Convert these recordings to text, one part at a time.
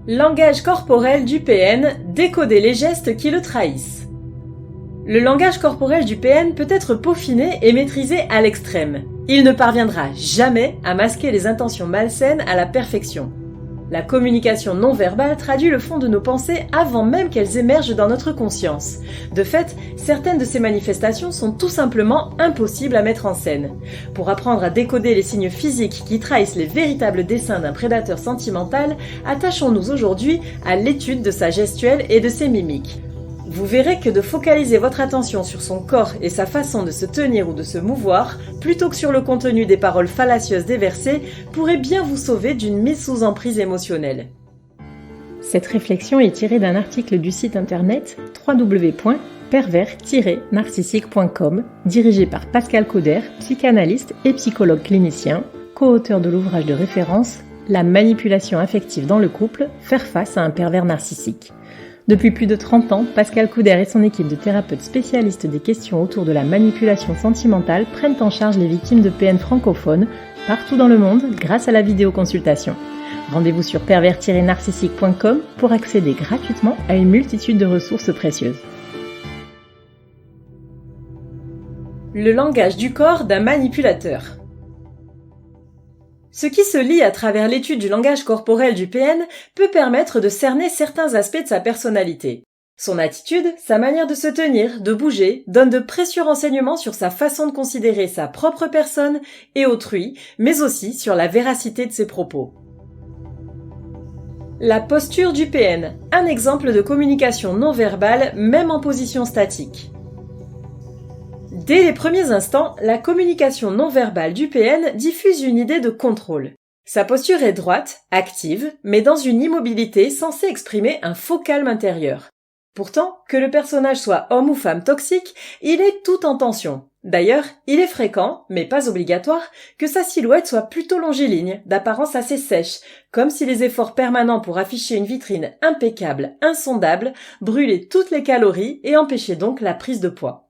Langage corporel du PN, décoder les gestes qui le trahissent. Le langage corporel du PN peut être peaufiné et maîtrisé à l'extrême. Il ne parviendra jamais à masquer les intentions malsaines à la perfection. La communication non verbale traduit le fond de nos pensées avant même qu'elles émergent dans notre conscience. De fait, certaines de ces manifestations sont tout simplement impossibles à mettre en scène. Pour apprendre à décoder les signes physiques qui trahissent les véritables desseins d'un prédateur sentimental, attachons-nous aujourd'hui à l'étude de sa gestuelle et de ses mimiques. Vous verrez que de focaliser votre attention sur son corps et sa façon de se tenir ou de se mouvoir, plutôt que sur le contenu des paroles fallacieuses déversées, pourrait bien vous sauver d'une mise sous emprise émotionnelle. Cette réflexion est tirée d'un article du site internet www.pervers-narcissique.com, dirigé par Pascal Couder, psychanalyste et psychologue clinicien, co-auteur de l'ouvrage de référence « La manipulation affective dans le couple, faire face à un pervers narcissique ». Depuis plus de 30 ans, Pascal Couder et son équipe de thérapeutes spécialistes des questions autour de la manipulation sentimentale prennent en charge les victimes de PN francophones partout dans le monde grâce à la vidéoconsultation. Rendez-vous sur pervers-narcissique.com pour accéder gratuitement à une multitude de ressources précieuses. Le langage du corps d'un manipulateur. Ce qui se lit à travers l'étude du langage corporel du PN peut permettre de cerner certains aspects de sa personnalité. Son attitude, sa manière de se tenir, de bouger, donne de précieux renseignements sur sa façon de considérer sa propre personne et autrui, mais aussi sur la véracité de ses propos. La posture du PN, un exemple de communication non verbale, même en position statique. Dès les premiers instants, la communication non verbale du PN diffuse une idée de contrôle. Sa posture est droite, active, mais dans une immobilité censée exprimer un faux calme intérieur. Pourtant, que le personnage soit homme ou femme toxique, il est tout en tension. D'ailleurs, il est fréquent, mais pas obligatoire, que sa silhouette soit plutôt longiligne, d'apparence assez sèche, comme si les efforts permanents pour afficher une vitrine impeccable, insondable, brûlaient toutes les calories et empêchaient donc la prise de poids.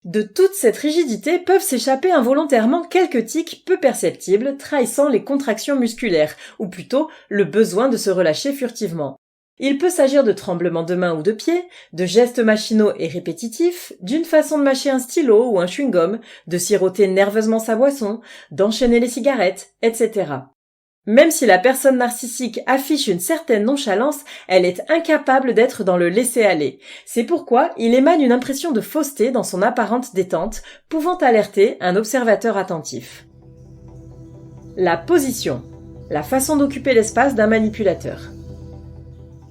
De toute cette rigidité peuvent s'échapper involontairement quelques tics peu perceptibles trahissant les contractions musculaires, ou plutôt le besoin de se relâcher furtivement. Il peut s'agir de tremblements de main ou de pied, de gestes machinaux et répétitifs, d'une façon de mâcher un stylo ou un chewing-gum, de siroter nerveusement sa boisson, d'enchaîner les cigarettes, etc. Même si la personne narcissique affiche une certaine nonchalance, elle est incapable d'être dans le laisser-aller. C'est pourquoi il émane une impression de fausseté dans son apparente détente, pouvant alerter un observateur attentif. La position, la façon d'occuper l'espace d'un manipulateur.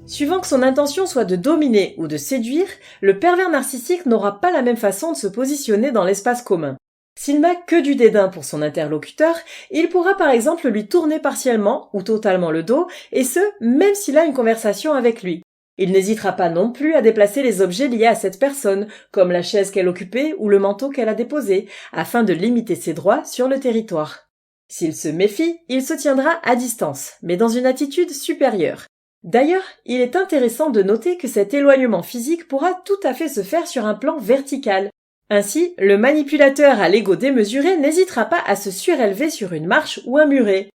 Suivant que son intention soit de dominer ou de séduire, le pervers narcissique n'aura pas la même façon de se positionner dans l'espace commun. S'il n'a que du dédain pour son interlocuteur, il pourra par exemple lui tourner partiellement ou totalement le dos, et ce, même s'il a une conversation avec lui. Il n'hésitera pas non plus à déplacer les objets liés à cette personne, comme la chaise qu'elle occupait ou le manteau qu'elle a déposé, afin de limiter ses droits sur le territoire. S'il se méfie, il se tiendra à distance, mais dans une attitude supérieure. D'ailleurs, il est intéressant de noter que cet éloignement physique pourra tout à fait se faire sur un plan vertical. Ainsi, le manipulateur à l'ego démesuré n'hésitera pas à se surélever sur une marche ou un muret.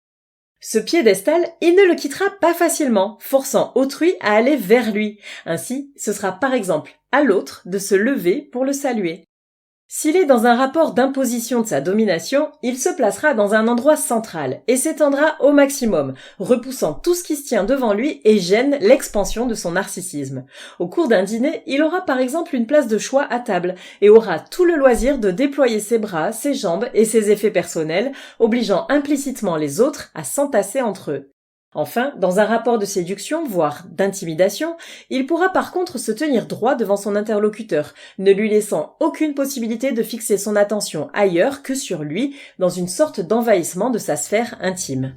Ce piédestal, il ne le quittera pas facilement, forçant autrui à aller vers lui. Ainsi, ce sera par exemple à l'autre de se lever pour le saluer. S'il est dans un rapport d'imposition de sa domination, il se placera dans un endroit central et s'étendra au maximum, repoussant tout ce qui se tient devant lui et gêne l'expansion de son narcissisme. Au cours d'un dîner, il aura par exemple une place de choix à table et aura tout le loisir de déployer ses bras, ses jambes et ses effets personnels, obligeant implicitement les autres à s'entasser entre eux. Enfin, dans un rapport de séduction, voire d'intimidation, il pourra par contre se tenir droit devant son interlocuteur, ne lui laissant aucune possibilité de fixer son attention ailleurs que sur lui, dans une sorte d'envahissement de sa sphère intime.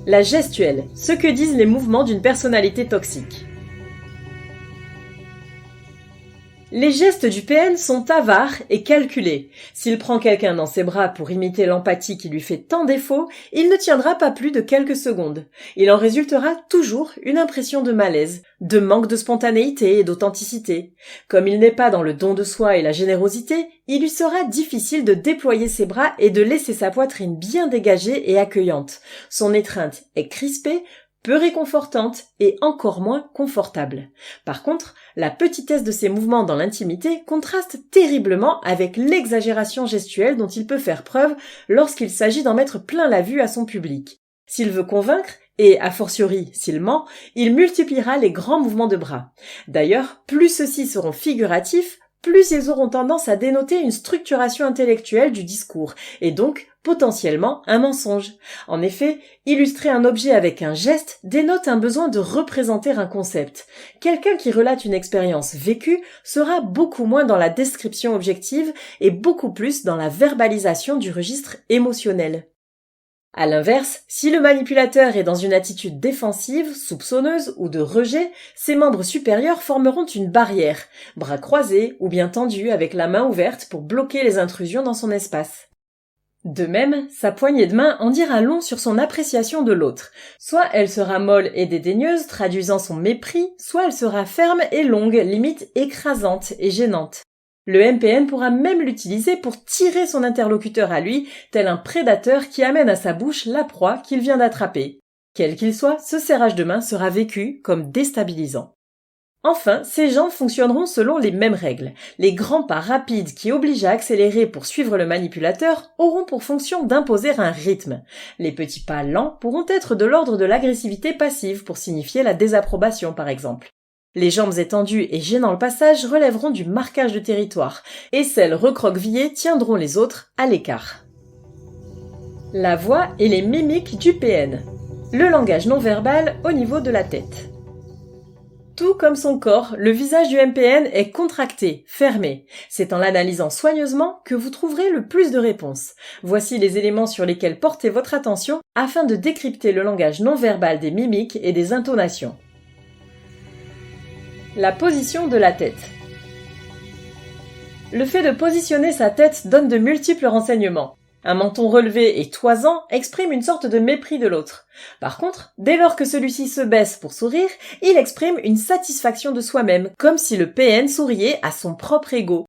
La gestuelle, ce que disent les mouvements d'une personnalité toxique. Les gestes du PN sont avares et calculés. S'il prend quelqu'un dans ses bras pour imiter l'empathie qui lui fait tant défaut, il ne tiendra pas plus de quelques secondes. Il en résultera toujours une impression de malaise, de manque de spontanéité et d'authenticité. Comme il n'est pas dans le don de soi et la générosité, il lui sera difficile de déployer ses bras et de laisser sa poitrine bien dégagée et accueillante. Son étreinte est crispée, peu réconfortante et encore moins confortable. Par contre, la petitesse de ses mouvements dans l'intimité contraste terriblement avec l'exagération gestuelle dont il peut faire preuve lorsqu'il s'agit d'en mettre plein la vue à son public. S'il veut convaincre, et a fortiori s'il ment, il multipliera les grands mouvements de bras. D'ailleurs, plus ceux-ci seront figuratifs, plus ils auront tendance à dénoter une structuration intellectuelle du discours, et donc potentiellement un mensonge. En effet, illustrer un objet avec un geste dénote un besoin de représenter un concept. Quelqu'un qui relate une expérience vécue sera beaucoup moins dans la description objective et beaucoup plus dans la verbalisation du registre émotionnel. À l'inverse, si le manipulateur est dans une attitude défensive, soupçonneuse ou de rejet, ses membres supérieurs formeront une barrière, bras croisés ou bien tendus avec la main ouverte pour bloquer les intrusions dans son espace. De même, sa poignée de main en dira long sur son appréciation de l'autre. Soit elle sera molle et dédaigneuse, traduisant son mépris, soit elle sera ferme et longue, limite écrasante et gênante. Le MPN pourra même l'utiliser pour tirer son interlocuteur à lui, tel un prédateur qui amène à sa bouche la proie qu'il vient d'attraper. Quel qu'il soit, ce serrage de main sera vécu comme déstabilisant. Enfin, ces jambes fonctionneront selon les mêmes règles. Les grands pas rapides qui obligent à accélérer pour suivre le manipulateur auront pour fonction d'imposer un rythme. Les petits pas lents pourront être de l'ordre de l'agressivité passive pour signifier la désapprobation par exemple. Les jambes étendues et gênant le passage relèveront du marquage de territoire, et celles recroquevillées tiendront les autres à l'écart. La voix et les mimiques du PN. Le langage non verbal au niveau de la tête. Tout comme son corps, le visage du MPN est contracté, fermé. C'est en l'analysant soigneusement que vous trouverez le plus de réponses. Voici les éléments sur lesquels porter votre attention afin de décrypter le langage non verbal des mimiques et des intonations. La position de la tête. Le fait de positionner sa tête donne de multiples renseignements. Un menton relevé et toisant exprime une sorte de mépris de l'autre. Par contre, dès lors que celui-ci se baisse pour sourire, il exprime une satisfaction de soi-même, comme si le PN souriait à son propre ego.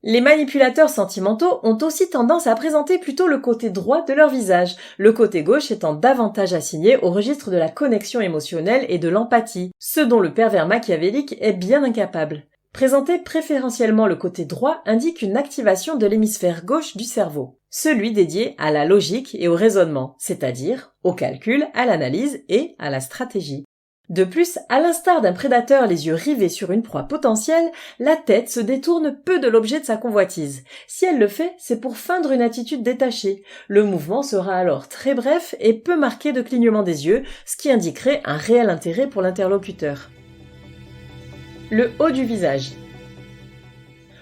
Les manipulateurs sentimentaux ont aussi tendance à présenter plutôt le côté droit de leur visage, le côté gauche étant davantage assigné au registre de la connexion émotionnelle et de l'empathie, ce dont le pervers machiavélique est bien incapable. Présenter préférentiellement le côté droit indique une activation de l'hémisphère gauche du cerveau, celui dédié à la logique et au raisonnement, c'est-à-dire au calcul, à l'analyse et à la stratégie. De plus, à l'instar d'un prédateur les yeux rivés sur une proie potentielle, la tête se détourne peu de l'objet de sa convoitise. Si elle le fait, c'est pour feindre une attitude détachée. Le mouvement sera alors très bref et peu marqué de clignement des yeux, ce qui indiquerait un réel intérêt pour l'interlocuteur. Le haut du visage.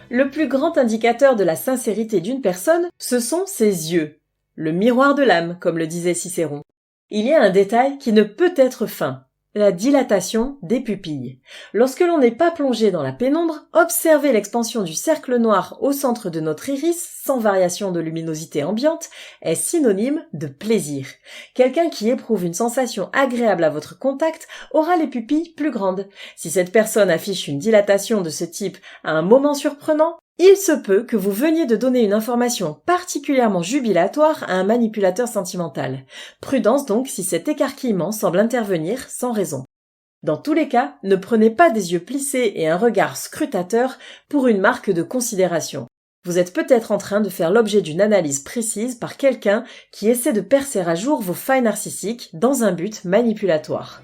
Le plus grand indicateur de la sincérité d'une personne, ce sont ses yeux. Le miroir de l'âme, comme le disait Cicéron. Il y a un détail qui ne peut être feint. La dilatation des pupilles. Lorsque l'on n'est pas plongé dans la pénombre, observer l'expansion du cercle noir au centre de notre iris, sans variation de luminosité ambiante, est synonyme de plaisir. Quelqu'un qui éprouve une sensation agréable à votre contact aura les pupilles plus grandes. Si cette personne affiche une dilatation de ce type à un moment surprenant, il se peut que vous veniez de donner une information particulièrement jubilatoire à un manipulateur sentimental. Prudence donc si cet écarquillement semble intervenir sans raison. Dans tous les cas, ne prenez pas des yeux plissés et un regard scrutateur pour une marque de considération. Vous êtes peut-être en train de faire l'objet d'une analyse précise par quelqu'un qui essaie de percer à jour vos failles narcissiques dans un but manipulatoire.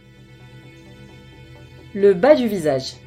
Le bas du visage.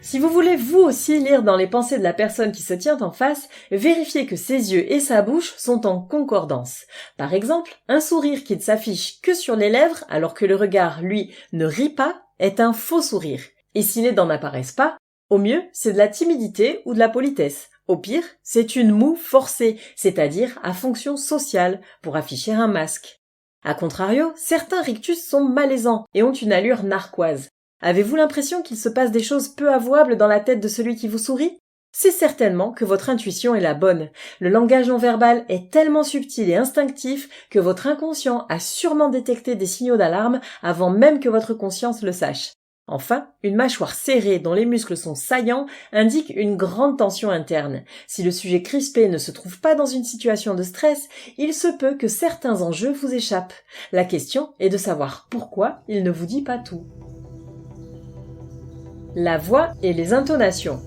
Si vous voulez vous aussi lire dans les pensées de la personne qui se tient en face, vérifiez que ses yeux et sa bouche sont en concordance. Par exemple, un sourire qui ne s'affiche que sur les lèvres alors que le regard, lui, ne rit pas, est un faux sourire. Et si les dents n'apparaissent pas, au mieux, c'est de la timidité ou de la politesse. Au pire, c'est une moue forcée, c'est-à-dire à fonction sociale, pour afficher un masque. A contrario, certains rictus sont malaisants et ont une allure narquoise. Avez-vous l'impression qu'il se passe des choses peu avouables dans la tête de celui qui vous sourit ? C'est certainement que votre intuition est la bonne. Le langage non verbal est tellement subtil et instinctif que votre inconscient a sûrement détecté des signaux d'alarme avant même que votre conscience le sache. Enfin, une mâchoire serrée dont les muscles sont saillants indique une grande tension interne. Si le sujet crispé ne se trouve pas dans une situation de stress, il se peut que certains enjeux vous échappent. La question est de savoir pourquoi il ne vous dit pas tout. La voix et les intonations.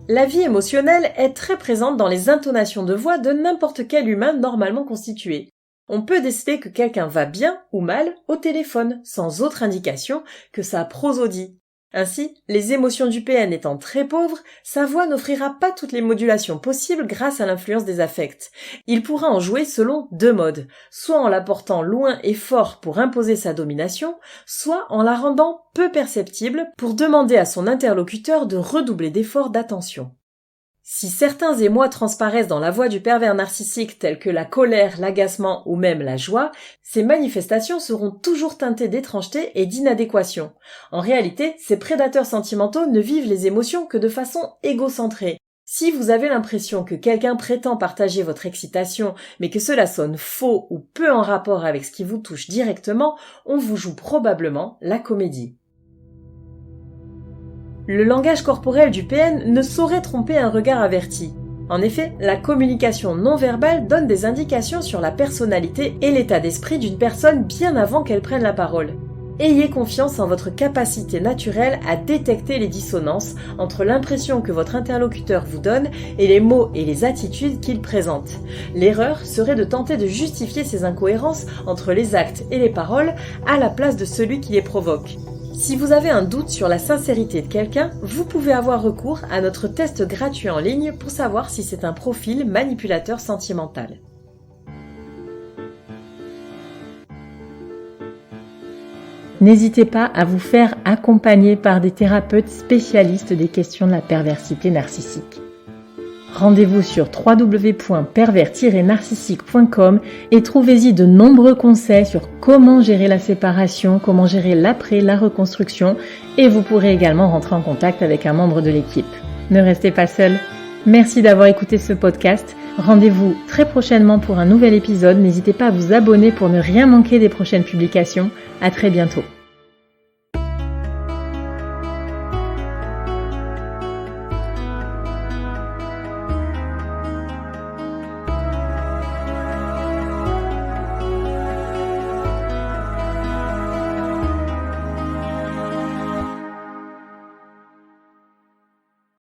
La vie émotionnelle est très présente dans les intonations de voix de n'importe quel humain normalement constitué. On peut déceler que quelqu'un va bien ou mal au téléphone, sans autre indication que sa prosodie. Ainsi, les émotions du PN étant très pauvres, sa voix n'offrira pas toutes les modulations possibles grâce à l'influence des affects. Il pourra en jouer selon deux modes, soit en la portant loin et fort pour imposer sa domination, soit en la rendant peu perceptible pour demander à son interlocuteur de redoubler d'efforts d'attention. Si certains émois transparaissent dans la voix du pervers narcissique tels que la colère, l'agacement ou même la joie, ces manifestations seront toujours teintées d'étrangeté et d'inadéquation. En réalité, ces prédateurs sentimentaux ne vivent les émotions que de façon égocentrée. Si vous avez l'impression que quelqu'un prétend partager votre excitation, mais que cela sonne faux ou peu en rapport avec ce qui vous touche directement, on vous joue probablement la comédie. Le langage corporel du PN ne saurait tromper un regard averti. En effet, la communication non verbale donne des indications sur la personnalité et l'état d'esprit d'une personne bien avant qu'elle prenne la parole. Ayez confiance en votre capacité naturelle à détecter les dissonances entre l'impression que votre interlocuteur vous donne et les mots et les attitudes qu'il présente. L'erreur serait de tenter de justifier ces incohérences entre les actes et les paroles à la place de celui qui les provoque. Si vous avez un doute sur la sincérité de quelqu'un, vous pouvez avoir recours à notre test gratuit en ligne pour savoir si c'est un profil manipulateur sentimental. N'hésitez pas à vous faire accompagner par des thérapeutes spécialistes des questions de la perversité narcissique. Rendez-vous sur www.pervers-narcissique.com et trouvez-y de nombreux conseils sur comment gérer la séparation, comment gérer l'après, la reconstruction, et vous pourrez également rentrer en contact avec un membre de l'équipe. Ne restez pas seul. Merci d'avoir écouté ce podcast. Rendez-vous très prochainement pour un nouvel épisode. N'hésitez pas à vous abonner pour ne rien manquer des prochaines publications. À très bientôt.